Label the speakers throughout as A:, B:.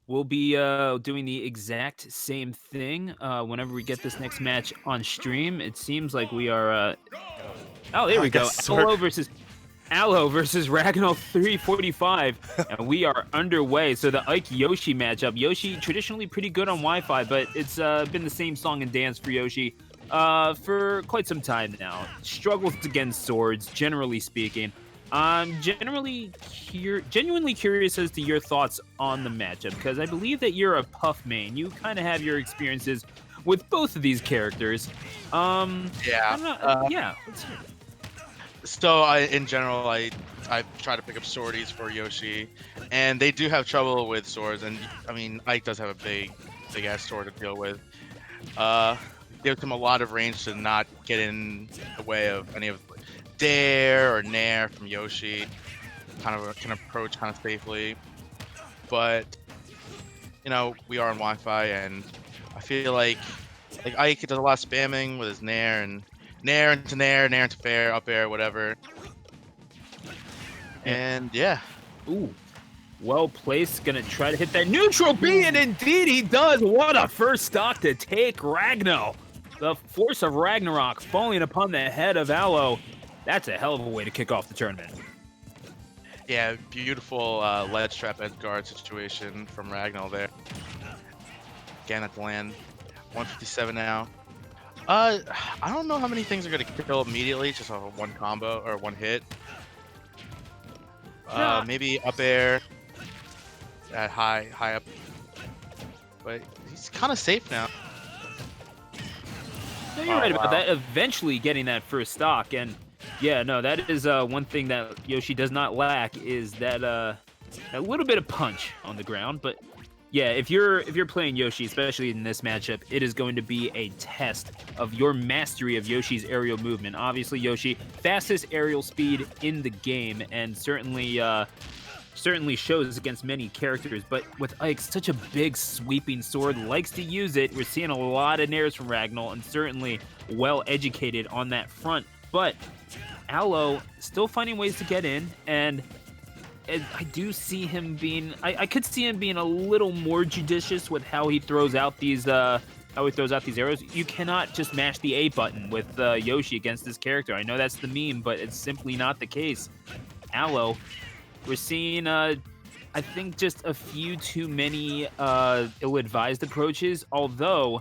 A: we'll be doing the exact same thing whenever we get this next match on stream. It seems like we are. Oh, there
B: I
A: we go.
B: guess sort.
A: Aloe versus Ragnel345, and we are underway. So the Ike Yoshi matchup. Yoshi traditionally pretty good on Wi-Fi, but it's been the same song and dance for Yoshi for quite some time now. Struggles against swords, generally speaking. I'm genuinely curious as to your thoughts on the matchup, because I believe that you're a Puff main. You kind of have your experiences with both of these characters.
C: Yeah.
A: Yeah, let's hear it.
C: So in general, I try to pick up swordies for Yoshi, and they do have trouble with swords. And I mean, Ike does have a big ass sword to deal with. Gives him a lot of range to not get in the way of any of Dare or Nair from Yoshi. Kind of can approach kind of safely, but you know, we are on Wi-Fi, and I feel like Ike does a lot of spamming with his Nair and Nair into Nair, Nair into fair, up air, whatever. And yeah.
A: Ooh. Well placed, gonna try to hit that neutral B, and indeed he does. What a first stock to take Ragnel. The force of Ragnarok falling upon the head of Aloe. That's a hell of a way to kick off the tournament.
C: Yeah, beautiful ledge trap edge guard situation from Ragnel there. Again at the land. 157 now. I don't know how many things are gonna kill immediately, just off of one combo or one hit. Maybe up air at high up. But he's kind of safe now.
A: No, you're right about that. Eventually getting that first stock, and yeah, no, that is one thing that Yoshi does not lack, is that a little bit of punch on the ground. But yeah, if you're playing Yoshi, especially in this matchup, it is going to be a test of your mastery of Yoshi's aerial movement. Obviously, Yoshi, fastest aerial speed in the game, and certainly shows against many characters. But with Ike, such a big sweeping sword, likes to use it. We're seeing a lot of nairs from Ragnel, and certainly well educated on that front. But Aloe still finding ways to get in, and I do see him being. I could see him being a little more judicious with how he throws out these arrows. You cannot just mash the A button with Yoshi against this character. I know that's the meme, but it's simply not the case. Aloe, we're seeing I think just a few too many ill-advised approaches, although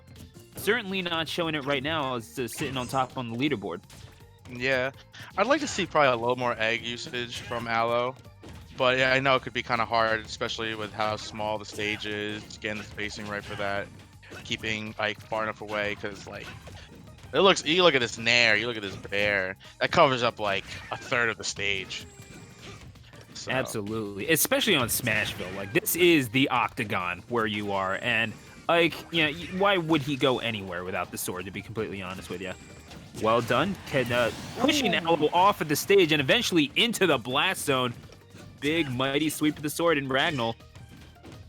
A: certainly not showing it right now as sitting on top on the leaderboard.
C: Yeah, I'd like to see probably a little more egg usage from Aloe. But yeah, I know it could be kind of hard, especially with how small the stage is, getting the spacing right for that, keeping Ike far enough away, because like, you look at this Nair, you look at this bear, that covers up like a third of the stage. So.
A: Absolutely, especially on Smashville. Like, this is the octagon where you are, and Ike, you know, why would he go anywhere without the sword, to be completely honest with you? Well done. Pushing Aloe off of the stage and eventually into the blast zone. Big, mighty sweep of the sword, and Ragnel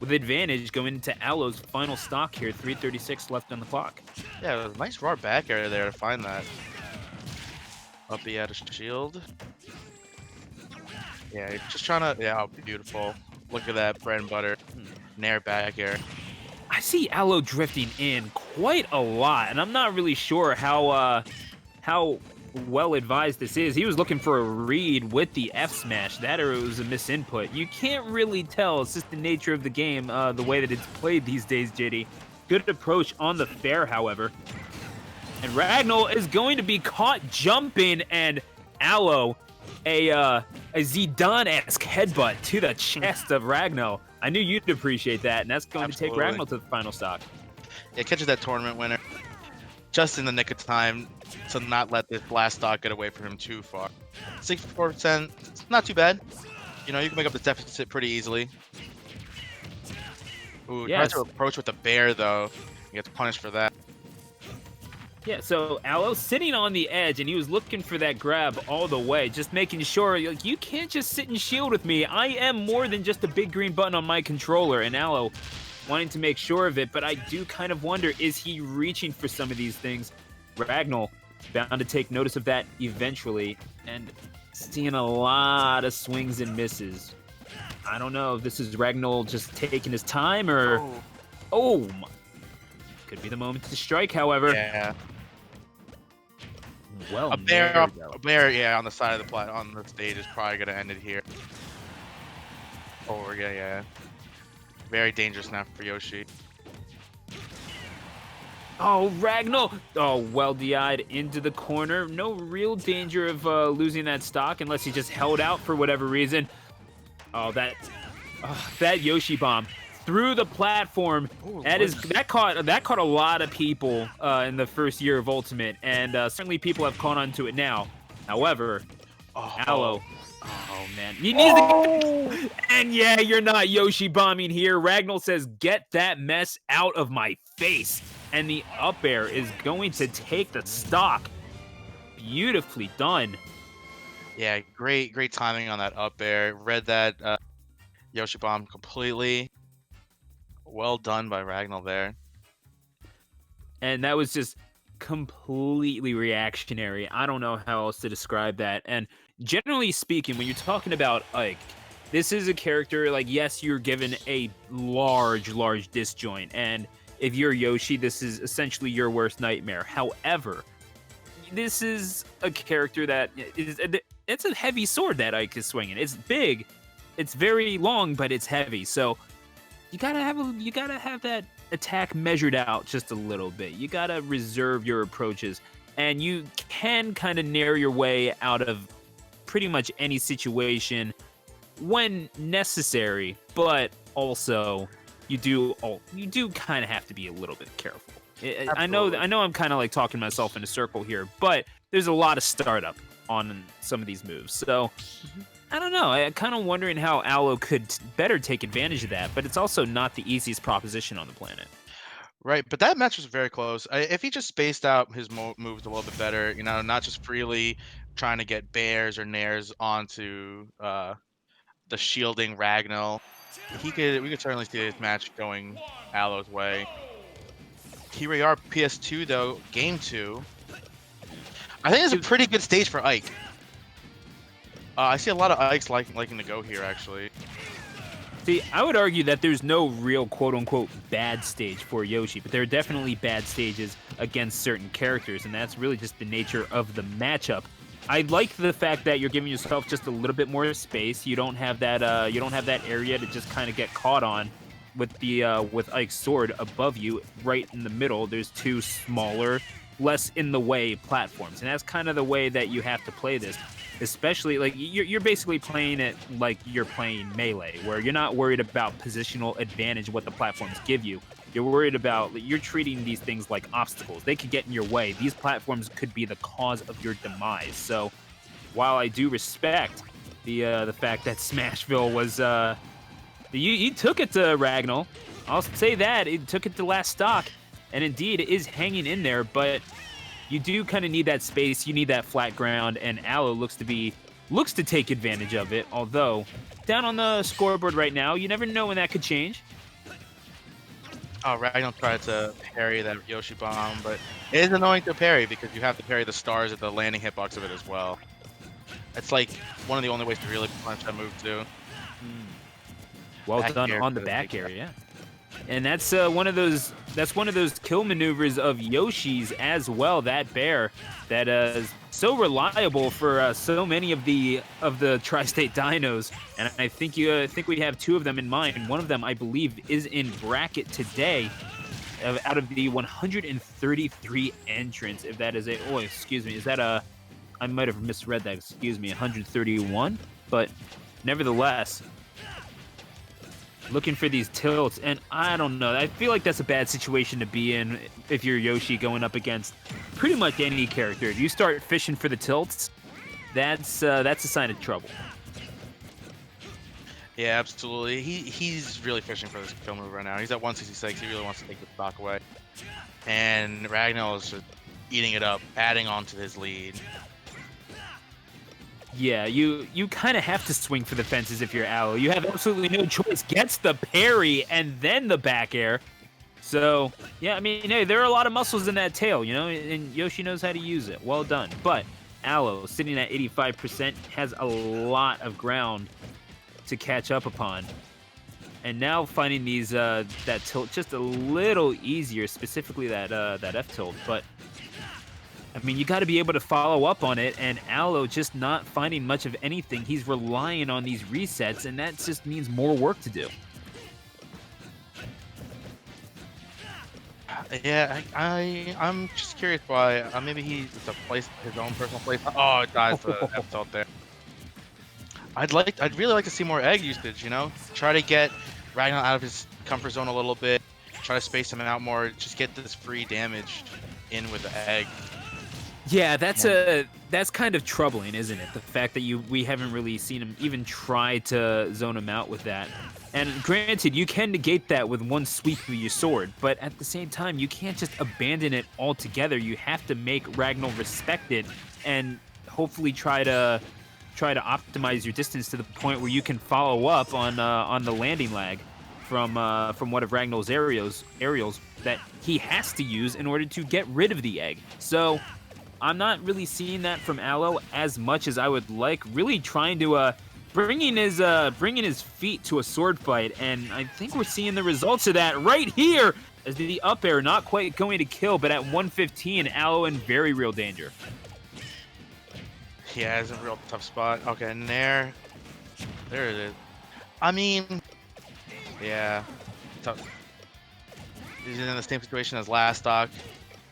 A: with advantage going into Aloe's final stock here. 3:36 left on the clock.
C: Yeah, it was a nice raw back area there to find that. Up the out of shield. Yeah, just trying to. Yeah, oh, beautiful. Look at that bread and butter. Nair back air.
A: I see Aloe drifting in quite a lot, and I'm not really sure how well advised this is. He was looking for a read with the F smash. That, or it was a misinput. You can't really tell. It's just the nature of the game, the way that it's played these days, JD. Good approach on the fair, however. And Ragnel is going to be caught jumping, and Aloe, a Zidane-esque headbutt to the chest of Ragnel. I knew you'd appreciate that, and that's going to take Ragnel to the final stock.
C: Yeah, catches that tournament winner just in the nick of time to not let this last stock get away from him too far. 64%, not too bad. You know, you can make up the deficit pretty easily. Ooh, yes. Tries to approach with the bear, though. He gets punished for that.
A: Yeah, so Aloe sitting on the edge, and he was looking for that grab all the way, just making sure, like, you can't just sit and shield with me. I am more than just a big green button on my controller, and Aloe wanting to make sure of it, but I do kind of wonder, is he reaching for some of these things? Ragnel bound to take notice of that eventually, and seeing a lot of swings and misses. I don't know if this is Ragnel just taking his time or...
C: Oh.
A: Oh, could be the moment to strike, however.
C: Yeah.
A: Well,
C: A bear
A: there
C: up,
A: we go.
C: a bear, yeah, on the side of the on the stage is probably gonna end it here. Oh, yeah, yeah. Very dangerous now for Yoshi.
A: Oh, Ragnel! Oh, well DI'd into the corner. No real danger of losing that stock unless he just held out for whatever reason. Oh, that Yoshi bomb through the platform.
C: Ooh,
A: That caught a lot of people in the first year of Ultimate, and certainly people have caught on to it now. However, Aloe. Oh man, he needs to. And yeah, you're not Yoshi bombing here. Ragnel says, "Get that mess out of my face." And the up air is going to take the stock. Beautifully done.
C: Yeah, great timing on that up air. Read that Yoshi bomb completely. Well done by Ragnel there.
A: And that was just completely reactionary. I don't know how else to describe that. And generally speaking, when you're talking about Ike, this is a character, like, yes, you're given a large disjoint. And if you're Yoshi, this is essentially your worst nightmare. However, this is a character that it's a heavy sword that Ike is swinging. It's big, it's very long, but it's heavy. So you gotta have that attack measured out just a little bit. You gotta reserve your approaches, and you can kind of narrow your way out of pretty much any situation when necessary. But also, you do kind of have to be a little bit careful. I know I'm kind of like talking myself in a circle here, but there's a lot of startup on some of these moves. So I don't know. I'm kind of wondering how Aloe could better take advantage of that, but it's also not the easiest proposition on the planet.
C: Right, but that match was very close. If he just spaced out his moves a little bit better, you know, not just freely trying to get bears or nairs onto the shielding Ragnell, we could certainly see this match going Aloe's way. Here we are, PS2 though, game 2. I think it's a pretty good stage for Ike. I see a lot of Ikes liking to go here, actually.
A: See, I would argue that there's no real quote-unquote bad stage for Yoshi, but there are definitely bad stages against certain characters, and that's really just the nature of the matchup. I like the fact that you're giving yourself just a little bit more space. You don't have that area to just kind of get caught on with with Ike's sword above you, right in the middle. There's two smaller, less in the way platforms, and that's kind of the way that you have to play this. Especially, like, you're basically playing it like you're playing Melee, where you're not worried about positional advantage, what the platforms give you. You're treating these things like obstacles. They could get in your way. These platforms could be the cause of your demise. So, while I do respect the fact that Smashville was, you took it to Ragnel, I'll say that it took it to last stock, and indeed it is hanging in there, but you do kind of need that space. You need that flat ground, and Aloe looks to take advantage of it. Although, down on the scoreboard right now, you never know when that could change.
C: Oh, Ragnell tried to parry that Yoshi bomb, but it is annoying to parry because you have to parry the stars at the landing hitbox of it as well. It's like one of the only ways to really punch that move too.
A: Well done on the back air, yeah. And that's one of those kill maneuvers of Yoshi's as well. That bear that is so reliable for so many of the Tri-State Dinos, and I think we have two of them in mind. One of them, I believe, is in bracket today. Out of the 133 entrants, if that is is that I might have misread that. Excuse me, 131, but nevertheless. Looking for these tilts, and I don't know. I feel like that's a bad situation to be in if you're Yoshi going up against pretty much any character. If you start fishing for the tilts, that's a sign of trouble.
C: Yeah, absolutely. He's really fishing for this kill move right now. He's at 166. He really wants to take the stock away. And Ragnell is just eating it up, adding on to his lead.
A: Yeah, you kind of have to swing for the fences if you're Aloe. You have absolutely no choice. Gets the parry and then the back air. So, yeah, I mean, hey, there are a lot of muscles in that tail, you know, and Yoshi knows how to use it. Well done. But Aloe, sitting at 85%, has a lot of ground to catch up upon. And now finding these that tilt just a little easier, specifically that F tilt. But I mean, you got to be able to follow up on it, and Aloe just not finding much of anything. He's relying on these resets, and that just means more work to do.
C: Yeah, I'm just curious why. Maybe he's a place his own personal place. Oh, it dies the F tilt there. I'd really like to see more egg usage. You know, try to get Ragnel out of his comfort zone a little bit. Try to space him out more. Just get this free damage in with the egg.
A: Yeah, that's kind of troubling, isn't it? The fact that we haven't really seen him even try to zone him out with that. And granted, you can negate that with one sweep of your sword, but at the same time, you can't just abandon it altogether. You have to make Ragnel respect it, and hopefully try to optimize your distance to the point where you can follow up on the landing lag from one of Ragnel's aerials that he has to use in order to get rid of the egg. So I'm not really seeing that from Aloe as much as I would like. Really trying to bringing his feet to a sword fight, and I think we're seeing the results of that right here. As the up air not quite going to kill, but at 115, Aloe in very real danger.
C: Yeah, it's a real tough spot. Okay, and there it is. I mean, yeah, tough. He's in the same situation as last stock.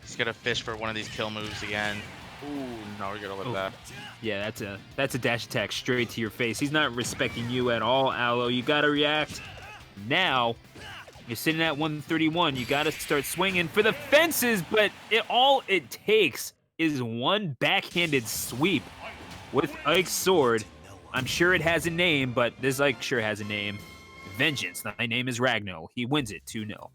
C: He's gonna fish for one of these kill moves again. Ooh, no, we're gonna live that.
A: Yeah, that's a dash attack straight to your face. He's not respecting you at all, Aloe. You gotta react. Now, you're sitting at 131. You gotta start swinging for the fences, but all it takes is one backhanded sweep with Ike's sword. I'm sure it has a name, but this Ike sure has a name. Vengeance. My name is Ragnel. He wins it 2-0.